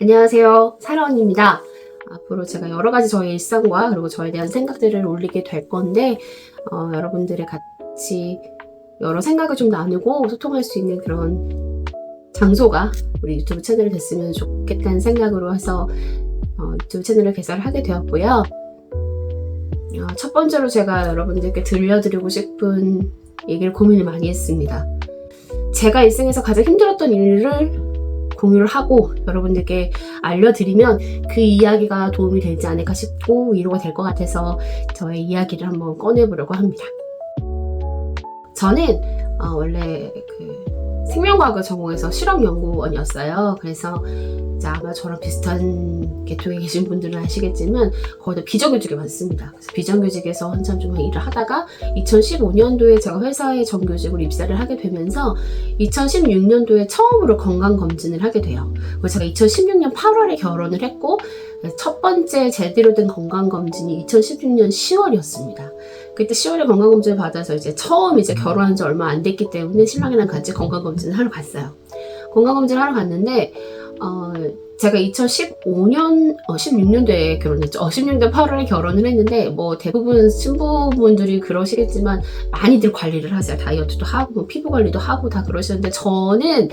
안녕하세요. 사라언니입니다. 앞으로 제가 여러 가지 저의 일상과 그리고 저에 대한 생각들을 올리게 될 건데 여러분들이 같이 여러 생각을 좀 나누고 소통할 수 있는 그런 장소가 우리 유튜브 채널이 됐으면 좋겠다는 생각으로 해서 유튜브 채널을 개설하게 되었고요. 첫 번째로 제가 여러분들께 들려드리고 싶은 얘기를 고민을 많이 했습니다. 제가 일생에서 가장 힘들었던 일을 공유를 하고 여러분들께 알려드리면 그 이야기가 도움이 되지 않을까 싶고 위로가 될 것 같아서 저의 이야기를 한번 꺼내보려고 합니다. 저는 원래 생명과학을 전공해서 실험연구원이었어요. 그래서 이제 아마 저랑 비슷한 계통에 계신 분들은 아시겠지만 거의 다 비정규직이 많습니다. 그래서 비정규직에서 한참 좀 일을 하다가 2015년도에 제가 회사에 정규직으로 입사를 하게 되면서 2016년도에 처음으로 건강검진을 하게 돼요. 그래서 제가 2016년 8월에 결혼을 했고 첫 번째 제대로 된 건강검진이 2016년 10월이었습니다. 그때 10월에 건강검진을 받아서 이제 처음 결혼한 지 얼마 안 됐기 때문에 신랑이랑 같이 건강검진을 하러 갔어요. 건강검진을 하러 갔는데 제가 2015년, 16년도에 결혼했죠. 16년 8월에 결혼을 했는데, 대부분 신부분들이 그러시겠지만, 많이들 관리를 하세요. 다이어트도 하고, 피부 관리도 하고 다 그러시는데, 저는,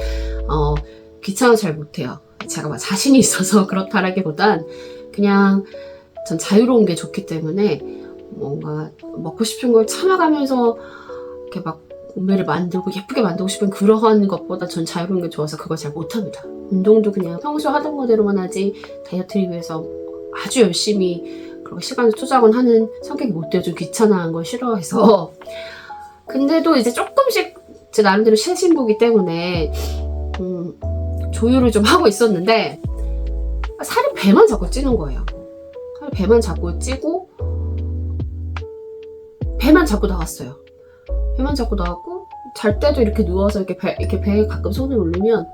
귀찮아서 잘 못해요. 제가 자신이 있어서 그렇다라기보단, 그냥, 전 자유로운 게 좋기 때문에, 뭔가, 먹고 싶은 걸 참아가면서, 이렇게 몸매를 만들고 예쁘게 만들고 싶은 그러한 것보다 전 자유로운 게 좋아서 그걸 잘 못합니다. 운동도 그냥 평소 하던 거대로만 하지 다이어트를 위해서 아주 열심히 그렇게 시간을 투자하곤 하는 성격이 못 돼요. 좀 귀찮아한 걸 싫어해서. 근데도 이제 조금씩 제 나름대로 신신부기 때문에 조율을 좀 하고 있었는데 살이 배만 자꾸 찌는 거예요. 살이 배만 자꾸 찌고 배만 자꾸 나왔어요. 배만 자꾸 나왔고 잘 때도 이렇게 누워서 이렇게 배에 가끔 손을 올리면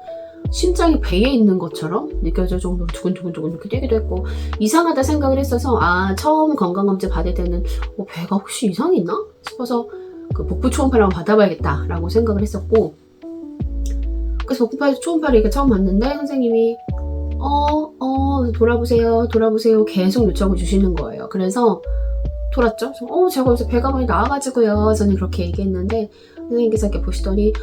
심장이 배에 있는 것처럼 느껴질 정도로 두근두근 이렇게 뛰기도 했고 이상하다 생각을 했어서 처음 건강검진 받을 때는 배가 혹시 이상이 있나 싶어서 복부 초음파를 한번 받아봐야겠다 라고 생각을 했었고 그래서 복부 초음파를 이렇게 처음 받는데 선생님이 돌아보세요 계속 요청을 주시는 거예요. 그래서 돌았죠. 제가 요새 배가 많이 나와가지고요. 저는 그렇게 얘기했는데 선생님께서 이렇게 보시더니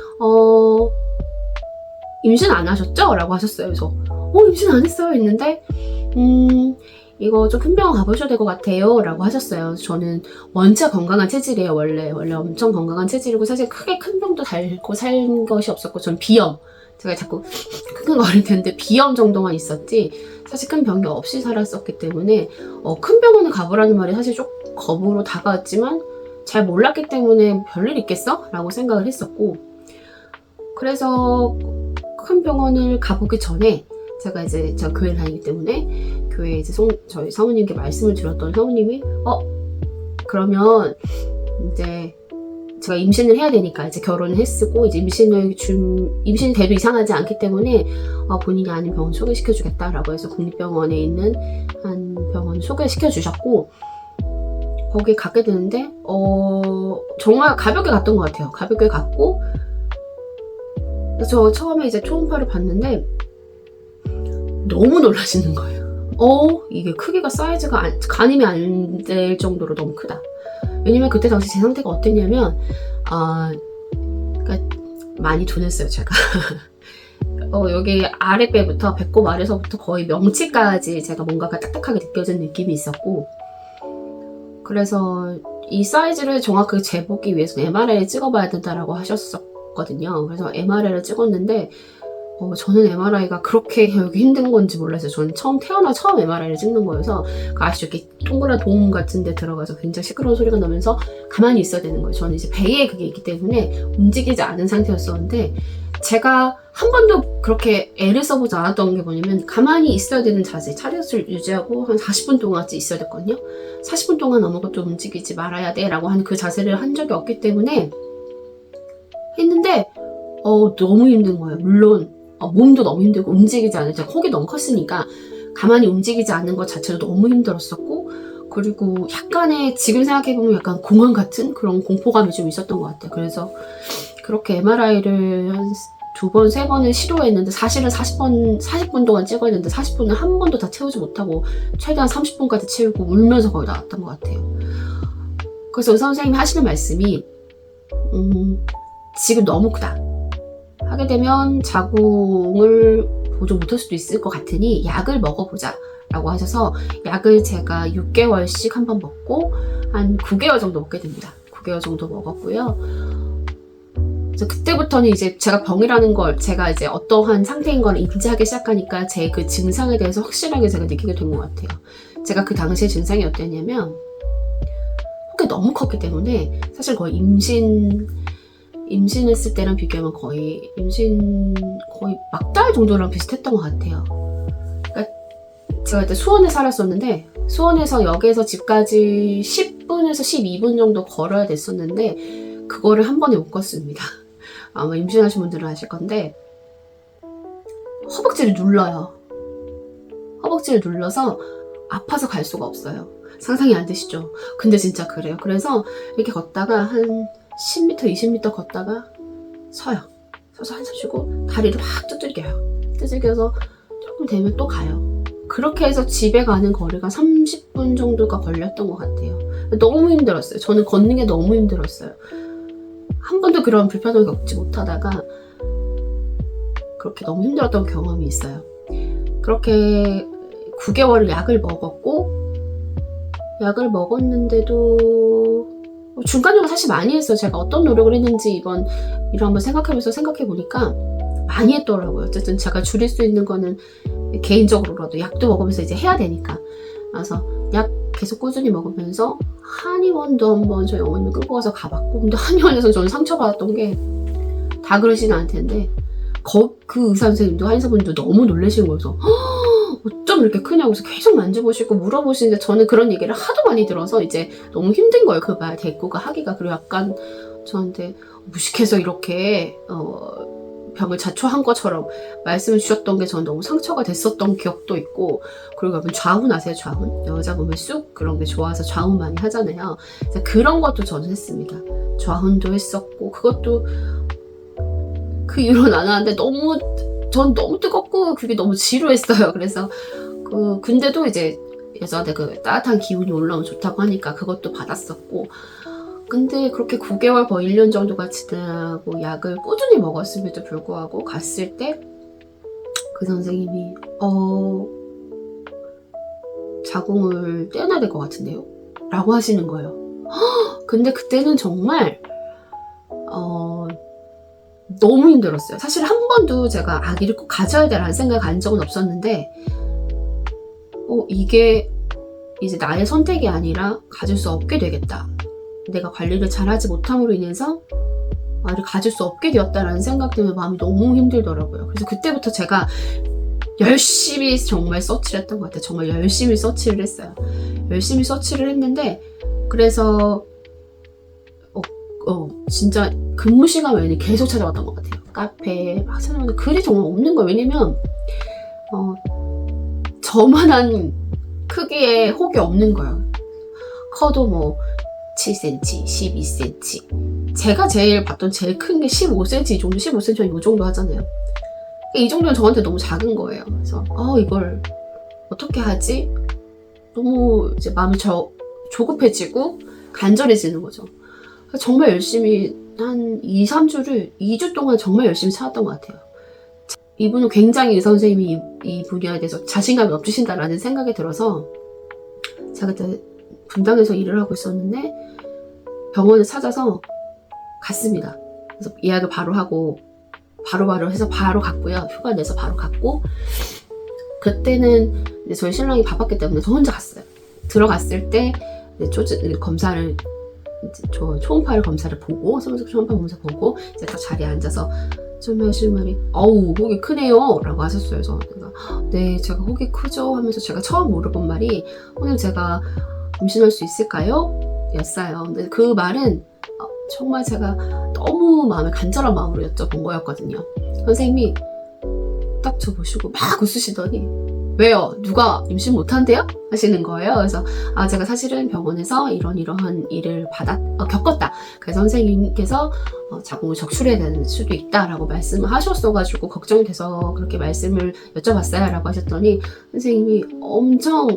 임신 안 하셨죠? 라고 하셨어요. 그래서 임신 안 했어요 했는데 이거 좀 큰 병원 가보셔야 될 것 같아요 라고 하셨어요. 저는 원체 건강한 체질이에요. 원래 엄청 건강한 체질이고 사실 크게 큰 병도 달고 살 것이 없었고 전 비염 제가 자꾸 큰 거 어릴 텐데 비염 정도만 있었지 사실 큰 병이 없이 살았었기 때문에 큰 병원을 가보라는 말이 사실 좀 겁으로 다가왔지만 잘 몰랐기 때문에 별일 있겠어? 라고 생각을 했었고 그래서 큰 병원을 가보기 전에 제가 교회를 다니기 때문에 교회에 저희 사모님께 말씀을 드렸던 사모님이 그러면 이제 제가 임신을 해야 되니까 이제 결혼을 했고 이제 임신이 돼도 이상하지 않기 때문에 본인이 아는 병원 소개시켜 주겠다라고 해서 국립병원에 있는 한 병원 소개시켜 주셨고 거기 가게 되는데 정말 가볍게 갔던 것 같아요. 가볍게 갔고 저 처음에 이제 초음파를 봤는데 너무 놀라시는 거예요. 이게 크기가 사이즈가 가늠이 안 될 정도로 너무 크다. 왜냐면 그때 당시 제 상태가 어땠냐면 그러니까 많이 둔했어요 제가. 여기 아랫배부터 배꼽 아래서부터 거의 명치까지 제가 뭔가가 딱딱하게 느껴진 느낌이 있었고 그래서 이 사이즈를 정확하게 재보기 위해서 MRI를 찍어봐야 된다라고 하셨었거든요. 그래서 MRI를 찍었는데 저는 MRI가 그렇게 여기 힘든 건지 몰랐어요. 저는 처음 MRI를 찍는 거여서 아시죠? 이렇게 동그란 돔 같은 데 들어가서 굉장히 시끄러운 소리가 나면서 가만히 있어야 되는 거예요. 저는 이제 배에 그게 있기 때문에 움직이지 않은 상태였었는데 제가 한 번도 그렇게 애를 써보지 않았던 게 뭐냐면 가만히 있어야 되는 자세, 차렷을 유지하고 한 40분 동안까지 있어야 됐거든요. 40분 동안 아무것도 움직이지 말아야 돼 라고 하는 그 자세를 한 적이 없기 때문에 했는데 너무 힘든 거예요. 물론 몸도 너무 힘들고 움직이지 않을 때 폭이 너무 컸으니까 가만히 움직이지 않는 것 자체도 너무 힘들었었고 그리고 약간의 지금 생각해보면 약간 공황 같은 그런 공포감이 좀 있었던 것 같아요. 그래서 그렇게 MRI를 한 두 번, 세 번을 시도했는데 사실은 40분 동안 찍어야 되는데 40분을 한 번도 다 채우지 못하고 최대한 30분까지 채우고 울면서 거의 나왔던 것 같아요. 그래서 의사 선생님이 하시는 말씀이 지금 너무 크다. 하게 되면 자궁을 보존 못할 수도 있을 것 같으니 약을 먹어보자 라고 하셔서 약을 제가 6개월씩 한 번 먹고 한 9개월 정도 먹게 됩니다. 9개월 정도 먹었고요. 그래서 그때부터는 이제 제가 병이라는 걸 제가 이제 어떠한 상태인 걸 인지하기 시작하니까 제 그 증상에 대해서 확실하게 제가 느끼게 된 것 같아요. 제가 그 당시에 증상이 어땠냐면 혹이 너무 컸기 때문에 사실 거의 임신했을 때랑 비교하면 거의 막달 정도랑 비슷했던 것 같아요. 그러니까 제가 그때 수원에 살았었는데 수원에서 역에서 집까지 10분에서 12분 정도 걸어야 됐었는데 그거를 한 번에 못 걷습니다. 아마 임신하신 분들은 아실 건데 허벅지를 눌러요. 허벅지를 눌러서 아파서 갈 수가 없어요. 상상이 안 되시죠? 근데 진짜 그래요. 그래서 이렇게 걷다가 한 10m, 20m 걷다가 서요. 서서 한숨 쉬고 다리를 확 두들겨요. 두들겨서 조금 되면 또 가요. 그렇게 해서 집에 가는 거리가 30분 정도가 걸렸던 것 같아요. 너무 힘들었어요. 저는 걷는 게 너무 힘들었어요. 한 번도 그런 불편함을 겪지 못하다가 그렇게 너무 힘들었던 경험이 있어요. 그렇게 9개월을 약을 먹었고 약을 먹었는데도 중간적으로 사실 많이 했어요. 제가 어떤 노력을 했는지 이번 일을 한번 생각해보면서 생각해보니까 많이 했더라고요. 어쨌든 제가 줄일 수 있는 거는 개인적으로라도 약도 먹으면서 이제 해야 되니까. 그래서 약 계속 꾸준히 먹으면서 한의원도 한번 저희 어머님을 끌고 가서 가봤고, 근데 한의원에서 저는 상처받았던 게 다 그러지는 않을 텐데 그 의사 선생님도 한의사분도 너무 놀라시는 거여서 어쩜 이렇게 크냐고 해서 계속 만져보시고 물어보시는데 저는 그런 얘기를 하도 많이 들어서 이제 너무 힘든 거예요. 그 말 대꾸가 하기가. 그리고 약간 저한테 무식해서 이렇게 병을 자초한 것처럼 말씀을 주셨던 게 저는 너무 상처가 됐었던 기억도 있고, 그리고 여러분 좌훈 아세요? 좌훈? 여자 보면 쑥 그런 게 좋아서 좌훈 많이 하잖아요. 그런 것도 저는 했습니다. 좌훈도 했었고 그것도 그 이후로는 안 하는데 전 너무 뜨겁고 그게 너무 지루했어요. 그래서 근데도 이제 여자한테 그 따뜻한 기운이 올라오면 좋다고 하니까 그것도 받았었고, 근데 그렇게 9개월 거의 1년 정도가 지나고 약을 꾸준히 먹었음에도 불구하고 갔을 때 그 선생님이 자궁을 떼어놔야 될 것 같은데요? 라고 하시는 거예요. 근데 그때는 정말 너무 힘들었어요. 사실 한 번도 제가 아기를 꼭 가져야 되라는 생각 한 적은 없었는데 이게 이제 나의 선택이 아니라 가질 수 없게 되겠다. 내가 관리를 잘하지 못함으로 인해서 아이를 가질 수 없게 되었다라는 생각 때문에 마음이 너무 힘들더라고요. 그래서 그때부터 제가 열심히 정말 서치를 했던 것 같아요. 정말 열심히 서치를 했어요. 열심히 서치를 했는데 그래서 진짜 근무 시간 외에는 계속 찾아왔던 것 같아요. 카페에 막 찾아왔는데 글이 정말 없는 거예요. 왜냐면 저만한 크기의 혹이 없는 거예요. 커도 뭐 7cm, 12cm. 제가 제일 봤던 제일 큰 게 15cm 이 정도, 15cm는 이 정도 하잖아요. 이 정도는 저한테 너무 작은 거예요. 그래서 이걸 어떻게 하지? 너무 이제 마음이 조급해지고 간절해지는 거죠. 그래서 정말 열심히 한 2, 3주를 2주 동안 정말 열심히 찾았던 것 같아요. 이분은 굉장히 의사 선생님이 이 분야에 대해서 자신감이 넘치신다라는 생각이 들어서 제가 그때 분당에서 일을 하고 있었는데 병원을 찾아서 갔습니다. 그래서 예약을 바로 하고 바로 해서 바로 갔고요. 휴가 내서 바로 갔고, 그때는 이제 저희 신랑이 바빴기 때문에 저 혼자 갔어요. 들어갔을 때 검사를 저 초음파를 검사를 보고 초음파 검사 보고 이제 딱 자리에 앉아서 처음에 하시는 말이 혹이 크네요 라고 하셨어요. 제가 네 제가 혹이 크죠 하면서 제가 처음 물어본 말이 오늘 제가 임신할 수 있을까요? 였어요. 근데 그 말은 정말 제가 너무 간절한 마음으로 여쭤본 거였거든요. 선생님이 딱 저 보시고 막 웃으시더니 왜요? 누가 임신 못한대요? 하시는 거예요. 그래서 제가 사실은 병원에서 이러한 일을 겪었다. 그래서 선생님께서 자궁을 적출해야 되는 수도 있다라고 말씀을 하셨어가지고 걱정이 돼서 그렇게 말씀을 여쭤봤어요 라고 하셨더니 선생님이 엄청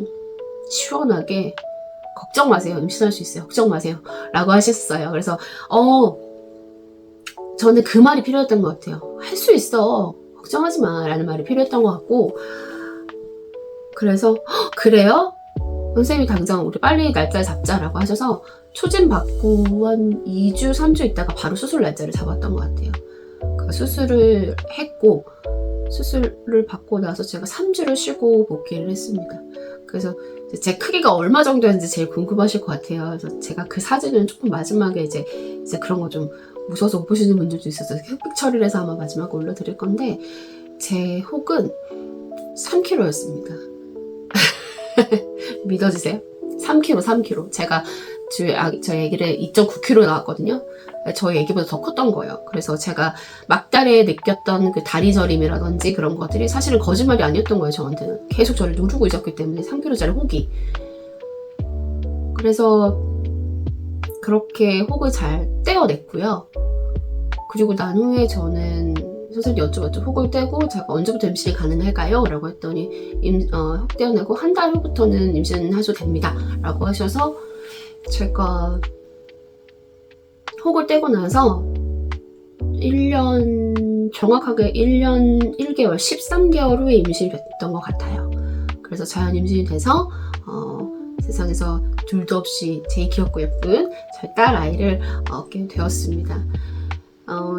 시원하게 걱정 마세요. 임신할 수 있어요. 걱정 마세요. 라고 하셨어요. 그래서 저는 그 말이 필요했던 것 같아요. 할 수 있어. 걱정하지 마. 라는 말이 필요했던 것 같고, 그래서 그래요? 선생님이 당장 우리 빨리 날짜를 잡자라고 하셔서 초진 받고 한 2주, 3주 있다가 바로 수술 날짜를 잡았던 것 같아요. 그 수술을 했고, 수술을 받고 나서 제가 3주를 쉬고 복귀를 했습니다. 그래서 제 크기가 얼마 정도였는지 제일 궁금하실 것 같아요. 그래서 제가 그 사진은 조금 마지막에 이제 그런 거 좀 무서워서 못 보시는 분들도 있어서 흑백 처리를 해서 아마 마지막에 올려드릴 건데, 제 혹은 3kg였습니다. 믿어주세요? 3kg. 제가 저희 애기를 2.9kg 나왔거든요. 저희 애기보다 더 컸던 거예요. 그래서 제가 막달에 느꼈던 그 다리 저림이라든지 그런 것들이 사실은 거짓말이 아니었던 거예요. 저한테는 계속 저를 누르고 있었기 때문에 3kg짜리 혹이. 그래서 그렇게 혹을 잘 떼어냈고요. 그리고 난 후에 저는 선생님 여쭤봤죠. 혹을 떼고 제가 언제부터 임신이 가능할까요? 라고 했더니 혹 떼어내고 한 달 후부터는 임신하셔도 됩니다. 라고 하셔서 제가 혹을 떼고 나서 정확하게 1년 1개월, 13개월 후에 임신이 됐던 것 같아요. 그래서 자연 임신이 돼서 세상에서 둘도 없이 제일 귀엽고 예쁜 저희 딸 아이를 얻게 되었습니다.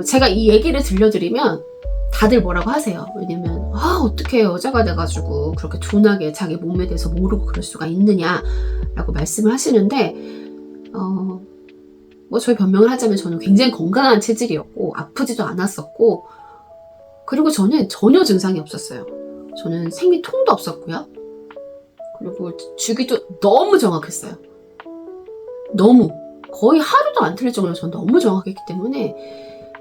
제가 이 얘기를 들려드리면 다들 뭐라고 하세요. 왜냐면 어떻게 여자가 돼가지고 그렇게 둔하게 자기 몸에 대해서 모르고 그럴 수가 있느냐 라고 말씀을 하시는데 저희 변명을 하자면 저는 굉장히 건강한 체질이었고 아프지도 않았었고, 그리고 저는 전혀 증상이 없었어요. 저는 생리통도 없었고요. 그리고 주기도 너무 정확했어요. 너무 거의 하루도 안 틀릴 정도로 저는 너무 정확했기 때문에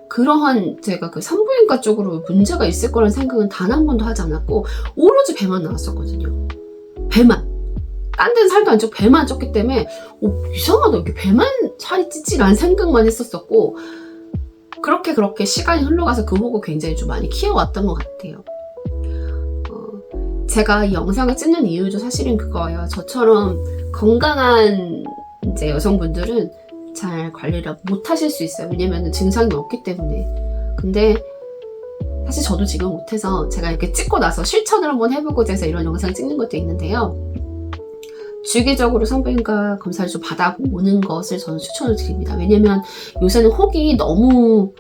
그러한 제가 그 산부인과 쪽으로 문제가 있을 거라는 생각은 단 한 번도 하지 않았고, 오로지 배만 나왔었거든요. 배만. 딴 데는 살도 안 찌고 배만 쪘기 때문에 이상하다, 이렇게 배만 살이 찌지라는 생각만 했었었고, 그렇게 시간이 흘러가서 그 혹을 굉장히 좀 많이 키워왔던 것 같아요. 제가 이 영상을 찍는 이유도 사실은 그거예요. 저처럼 건강한 이제 여성분들은 잘 관리를 못 하실 수 있어요. 왜냐면 증상이 없기 때문에. 근데 사실 저도 지금 못해서 제가 이렇게 찍고 나서 실천을 한번 해보고자 해서 이런 영상 찍는 것도 있는데요. 주기적으로 산부인과 검사를 좀 받아보는 것을 저는 추천을 드립니다. 왜냐면 요새는 혹이 너무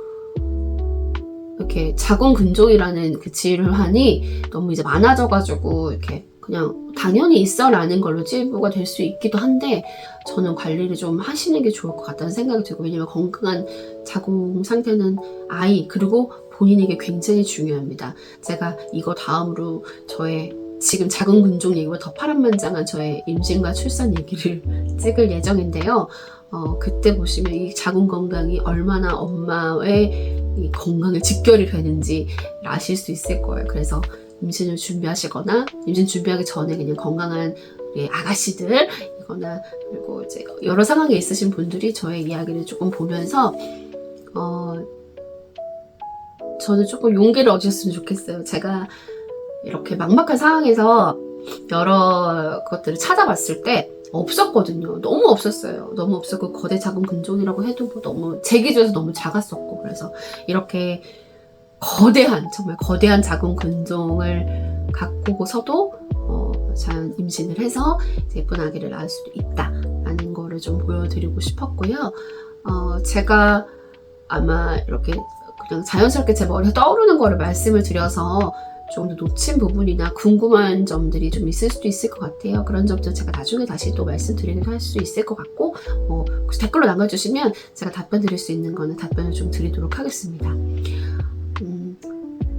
이렇게 자궁근종이라는 그 질환이 너무 이제 많아져가지고 이렇게 그냥 당연히 있어라는 걸로 찌부가 될 수 있기도 한데, 저는 관리를 좀 하시는 게 좋을 것 같다는 생각이 들고, 왜냐면 건강한 자궁 상태는 아이 그리고 본인에게 굉장히 중요합니다. 제가 이거 다음으로 저의 지금 자궁근종 얘기와 더 파란만장한 저의 임신과 출산 얘기를 찍을 예정인데요. 그때 보시면 이 자궁 건강이 얼마나 엄마의 이 건강에 직결이 되는지 아실 수 있을 거예요. 그래서 임신을 준비하시거나 임신 준비하기 전에 그냥 건강한 우리 아가씨들이거나, 그리고 이제 여러 상황에 있으신 분들이 저의 이야기를 조금 보면서 저는 조금 용기를 얻으셨으면 좋겠어요. 제가 이렇게 막막한 상황에서 여러 것들을 찾아봤을 때 없었거든요. 너무 없었어요. 너무 없었고, 거대 자궁 근종이라고 해도 뭐 너무 제 기준에서 너무 작았었고, 그래서 이렇게 정말 거대한 자궁 근종을 갖고서도 자연 임신을 해서 예쁜 아기를 낳을 수도 있다라는 거를 좀 보여드리고 싶었고요. 제가 아마 이렇게 그냥 자연스럽게 제 머리에 떠오르는 거를 말씀을 드려서 조금 더 놓친 부분이나 궁금한 점들이 좀 있을 수도 있을 것 같아요. 그런 점들 제가 나중에 다시 또 말씀드리기도 할 수 있을 것 같고, 혹시 댓글로 남겨주시면 제가 답변 드릴 수 있는 거는 답변을 좀 드리도록 하겠습니다.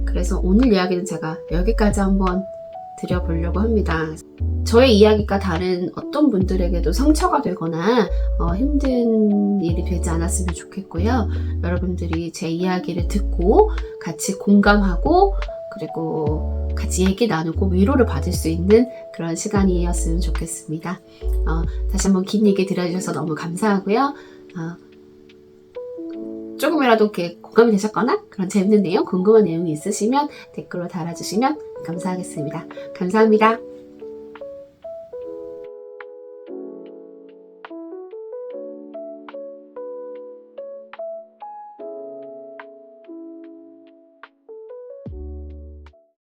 그래서 오늘 이야기는 제가 여기까지 한번 드려보려고 합니다. 저의 이야기가 다른 어떤 분들에게도 상처가 되거나 힘든 일이 되지 않았으면 좋겠고요. 여러분들이 제 이야기를 듣고 같이 공감하고 그리고 같이 얘기 나누고 위로를 받을 수 있는 그런 시간이었으면 좋겠습니다. 다시 한번 긴 얘기 들어주셔서 너무 감사하고요. 조금이라도 이렇게 공감이 되셨거나 그런 재밌는 내용, 궁금한 내용이 있으시면 댓글로 달아주시면 감사하겠습니다. 감사합니다.